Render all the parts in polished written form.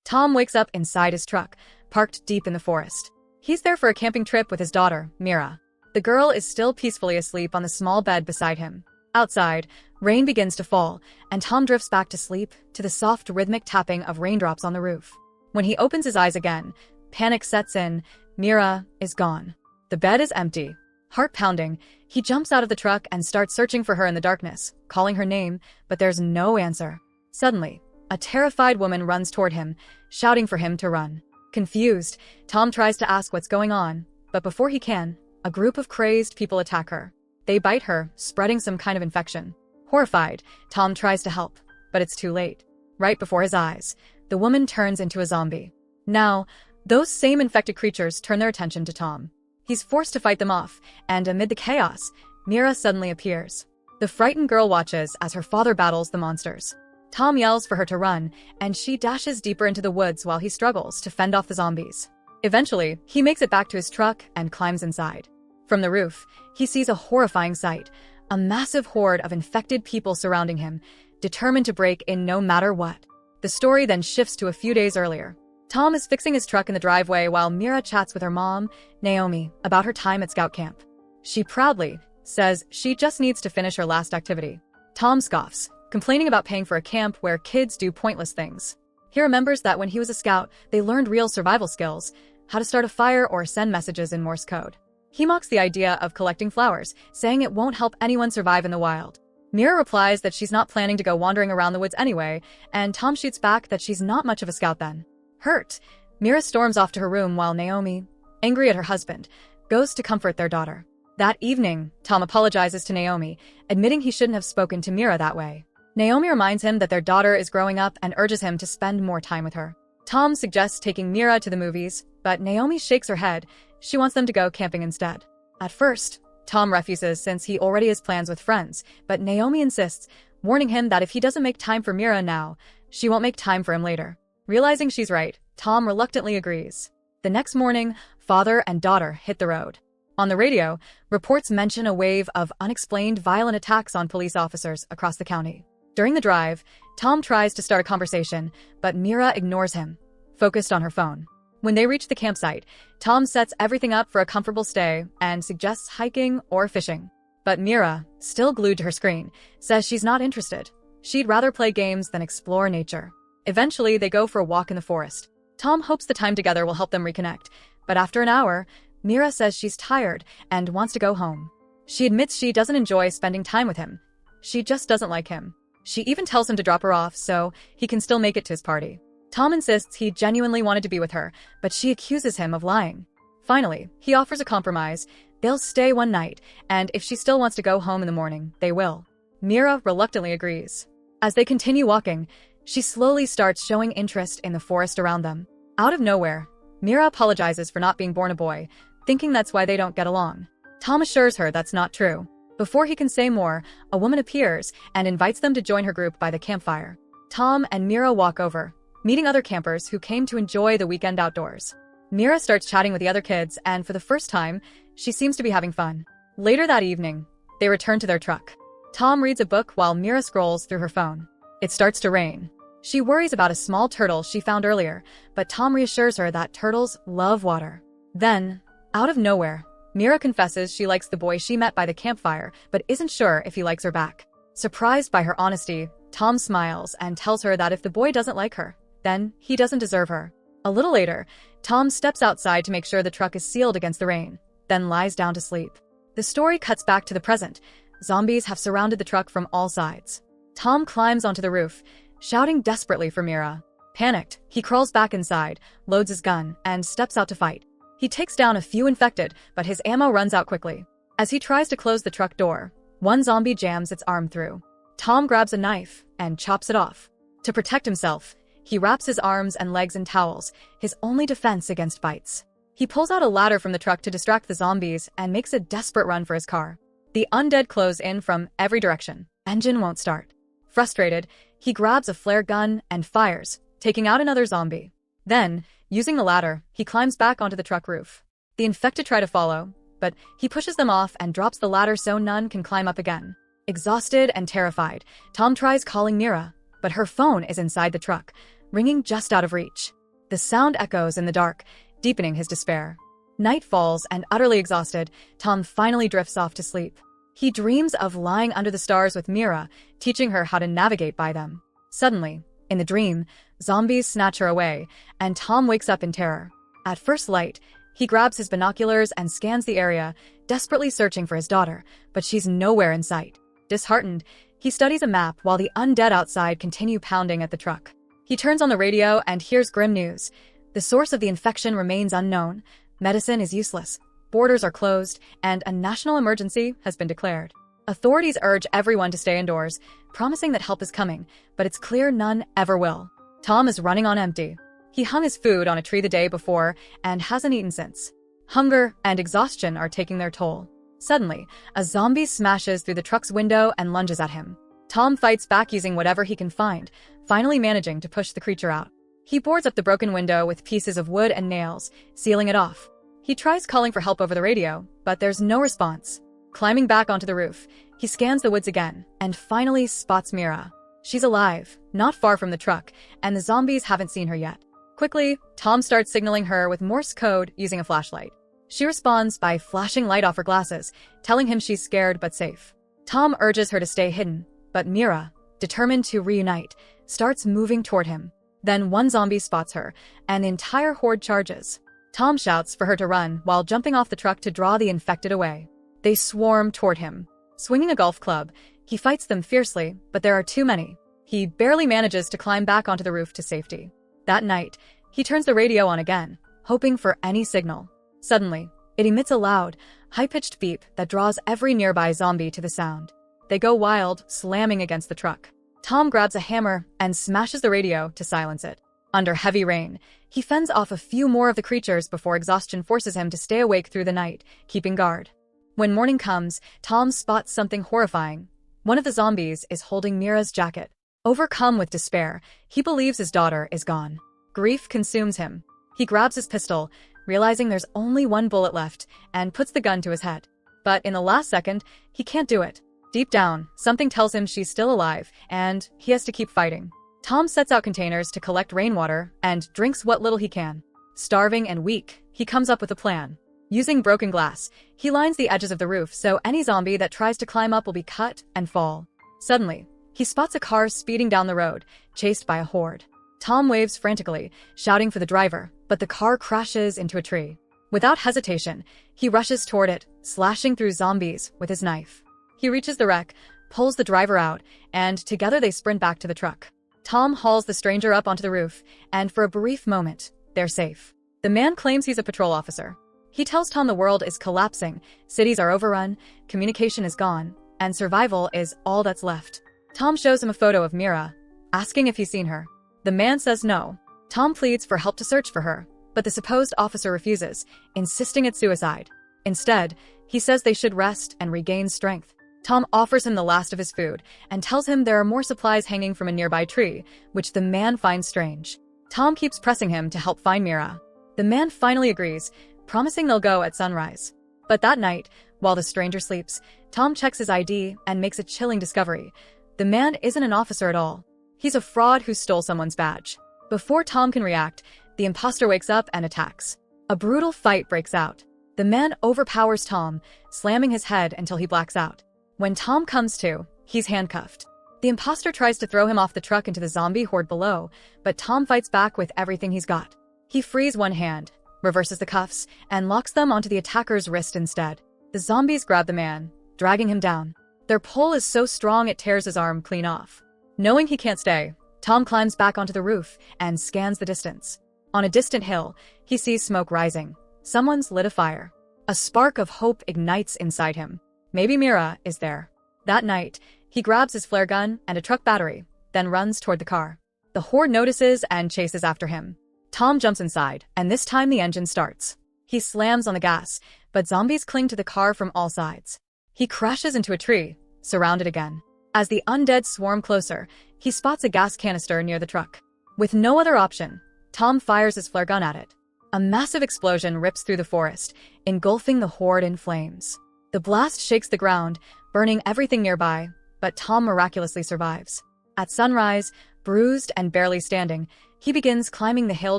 Tom wakes up inside his truck, parked deep in the forest. He's there for a camping trip with his daughter, Mira. The girl is still peacefully asleep on the small bed beside him. Outside, rain begins to fall, and Tom drifts back to sleep to the soft rhythmic tapping of raindrops on the roof. When he opens his eyes again, panic sets in. Mira is gone. The bed is empty. Heart pounding, he jumps out of the truck and starts searching for her in the darkness, calling her name, but there's no answer. Suddenly, a terrified woman runs toward him, shouting for him to run. Confused, Tom tries to ask what's going on, but before he can, a group of crazed people attack her. They bite her, spreading some kind of infection. Horrified, Tom tries to help, but it's too late. Right before his eyes, the woman turns into a zombie. Now, those same infected creatures turn their attention to Tom. He's forced to fight them off, and amid the chaos, Mira suddenly appears. The frightened girl watches as her father battles the monsters. Tom yells for her to run, and she dashes deeper into the woods while he struggles to fend off the zombies. Eventually, he makes it back to his truck and climbs inside. From the roof, he sees a horrifying sight, a massive horde of infected people surrounding him, determined to break in no matter what. The story then shifts to a few days earlier. Tom is fixing his truck in the driveway while Mira chats with her mom, Naomi, about her time at scout camp. She proudly says she just needs to finish her last activity. Tom scoffs, complaining about paying for a camp where kids do pointless things. He remembers that when he was a scout, they learned real survival skills, how to start a fire or send messages in Morse code. He mocks the idea of collecting flowers, saying it won't help anyone survive in the wild. Mira replies that she's not planning to go wandering around the woods anyway, and Tom shoots back that she's not much of a scout then. Hurt, Mira storms off to her room while Naomi, angry at her husband, goes to comfort their daughter. That evening, Tom apologizes to Naomi, admitting he shouldn't have spoken to Mira that way. Naomi reminds him that their daughter is growing up and urges him to spend more time with her. Tom suggests taking Mira to the movies, but Naomi shakes her head. She wants them to go camping instead. At first, Tom refuses since he already has plans with friends, but Naomi insists, warning him that if he doesn't make time for Mira now, she won't make time for him later. Realizing she's right, Tom reluctantly agrees. The next morning, father and daughter hit the road. On the radio, reports mention a wave of unexplained violent attacks on police officers across the county. During the drive, Tom tries to start a conversation, but Mira ignores him, focused on her phone. When they reach the campsite, Tom sets everything up for a comfortable stay and suggests hiking or fishing. But Mira, still glued to her screen, says she's not interested. She'd rather play games than explore nature. Eventually, they go for a walk in the forest. Tom hopes the time together will help them reconnect, but after an hour, Mira says she's tired and wants to go home. She admits she doesn't enjoy spending time with him. She just doesn't like him. She even tells him to drop her off so he can still make it to his party. Tom insists he genuinely wanted to be with her, but she accuses him of lying. Finally, he offers a compromise. They'll stay one night, and if she still wants to go home in the morning, they will. Mira reluctantly agrees. As they continue walking, she slowly starts showing interest in the forest around them. Out of nowhere, Mira apologizes for not being born a boy, thinking that's why they don't get along. Tom assures her that's not true. Before he can say more, a woman appears and invites them to join her group by the campfire. Tom and Mira walk over, meeting other campers who came to enjoy the weekend outdoors. Mira starts chatting with the other kids, and for the first time, she seems to be having fun. Later that evening, they return to their truck. Tom reads a book while Mira scrolls through her phone. It starts to rain. She worries about a small turtle she found earlier, but Tom reassures her that turtles love water. Then, out of nowhere, Mira confesses she likes the boy she met by the campfire, but isn't sure if he likes her back. Surprised by her honesty, Tom smiles and tells her that if the boy doesn't like her, then he doesn't deserve her. A little later, Tom steps outside to make sure the truck is sealed against the rain, then lies down to sleep. The story cuts back to the present. Zombies have surrounded the truck from all sides. Tom climbs onto the roof, shouting desperately for Mira. Panicked, he crawls back inside, loads his gun, and steps out to fight. He takes down a few infected, but his ammo runs out quickly. As he tries to close the truck door, one zombie jams its arm through. Tom grabs a knife and chops it off. To protect himself, he wraps his arms and legs in towels, his only defense against bites. He pulls out a ladder from the truck to distract the zombies and makes a desperate run for his car. The undead close in from every direction. Engine won't start. Frustrated, he grabs a flare gun and fires, taking out another zombie. Then, using the ladder, he climbs back onto the truck roof. The infected try to follow, but he pushes them off and drops the ladder so none can climb up again. Exhausted and terrified, Tom tries calling Mira, but her phone is inside the truck, ringing just out of reach. The sound echoes in the dark, deepening his despair. Night falls, and utterly exhausted, Tom finally drifts off to sleep. He dreams of lying under the stars with Mira, teaching her how to navigate by them. Suddenly, in the dream, zombies snatch her away, and Tom wakes up in terror. At first light, he grabs his binoculars and scans the area, desperately searching for his daughter, but she's nowhere in sight. Disheartened, he studies a map while the undead outside continue pounding at the truck. He turns on the radio and hears grim news. The source of the infection remains unknown, medicine is useless, borders are closed, and a national emergency has been declared. Authorities urge everyone to stay indoors, promising that help is coming, but it's clear none ever will. Tom is running on empty. He hung his food on a tree the day before and hasn't eaten since. Hunger and exhaustion are taking their toll. Suddenly, a zombie smashes through the truck's window and lunges at him. Tom fights back using whatever he can find, finally managing to push the creature out. He boards up the broken window with pieces of wood and nails, sealing it off. He tries calling for help over the radio, but there's no response. Climbing back onto the roof, he scans the woods again and finally spots Mira. She's alive, not far from the truck, and the zombies haven't seen her yet. Quickly, Tom starts signaling her with Morse code using a flashlight. She responds by flashing light off her glasses, telling him she's scared but safe. Tom urges her to stay hidden, but Mira, determined to reunite, starts moving toward him. Then one zombie spots her, and the entire horde charges. Tom shouts for her to run while jumping off the truck to draw the infected away. They swarm toward him. Swinging a golf club, he fights them fiercely, but there are too many. He barely manages to climb back onto the roof to safety. That night, he turns the radio on again, hoping for any signal. Suddenly, it emits a loud, high-pitched beep that draws every nearby zombie to the sound. They go wild, slamming against the truck. Tom grabs a hammer and smashes the radio to silence it. Under heavy rain, he fends off a few more of the creatures before exhaustion forces him to stay awake through the night, keeping guard. When morning comes, Tom spots something horrifying. One of the zombies is holding Mira's jacket. Overcome with despair, he believes his daughter is gone. Grief consumes him. He grabs his pistol, realizing there's only one bullet left, and puts the gun to his head. But in the last second, he can't do it. Deep down, something tells him she's still alive, and he has to keep fighting. Tom sets out containers to collect rainwater and drinks what little he can. Starving and weak, he comes up with a plan. Using broken glass, he lines the edges of the roof so any zombie that tries to climb up will be cut and fall. Suddenly, he spots a car speeding down the road, chased by a horde. Tom waves frantically, shouting for the driver, but the car crashes into a tree. Without hesitation, he rushes toward it, slashing through zombies with his knife. He reaches the wreck, pulls the driver out, and together they sprint back to the truck. Tom hauls the stranger up onto the roof, and for a brief moment, they're safe. The man claims he's a patrol officer. He tells Tom the world is collapsing, cities are overrun, communication is gone, and survival is all that's left. Tom shows him a photo of Mira, asking if he's seen her. The man says no. Tom pleads for help to search for her, but the supposed officer refuses, insisting it's suicide. Instead, he says they should rest and regain strength. Tom offers him the last of his food and tells him there are more supplies hanging from a nearby tree, which the man finds strange. Tom keeps pressing him to help find Mira. The man finally agrees, promising they'll go at sunrise. But that night, while the stranger sleeps, Tom checks his ID and makes a chilling discovery. The man isn't an officer at all. He's a fraud who stole someone's badge. Before Tom can react, the imposter wakes up and attacks. A brutal fight breaks out. The man overpowers Tom, slamming his head until he blacks out. When Tom comes to, he's handcuffed. The imposter tries to throw him off the truck into the zombie horde below, but Tom fights back with everything he's got. He frees one hand, reverses the cuffs, and locks them onto the attacker's wrist instead. The zombies grab the man, dragging him down. Their pull is so strong it tears his arm clean off. Knowing he can't stay, Tom climbs back onto the roof and scans the distance. On a distant hill, he sees smoke rising. Someone's lit a fire. A spark of hope ignites inside him. Maybe Mira is there. That night, he grabs his flare gun and a truck battery, then runs toward the car. The horde notices and chases after him. Tom jumps inside, and this time the engine starts. He slams on the gas, but zombies cling to the car from all sides. He crashes into a tree, surrounded again. As the undead swarm closer, he spots a gas canister near the truck. With no other option, Tom fires his flare gun at it. A massive explosion rips through the forest, engulfing the horde in flames. The blast shakes the ground, burning everything nearby, but Tom miraculously survives. At sunrise, bruised and barely standing, He begins climbing the hill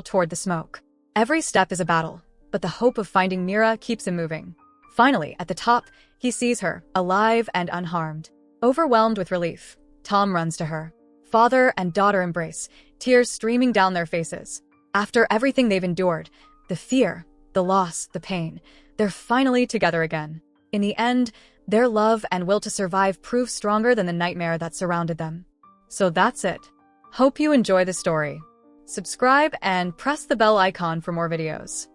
toward the smoke. Every step is a battle, but the hope of finding Mira keeps him moving. Finally, at the top, he sees her, alive and unharmed. Overwhelmed with relief, Tom runs to her. Father and daughter embrace, tears streaming down their faces. After everything they've endured, the fear, the loss, the pain, they're finally together again. In the end, their love and will to survive prove stronger than the nightmare that surrounded them. So that's it. Hope you enjoy the story. Subscribe and press the bell icon for more videos.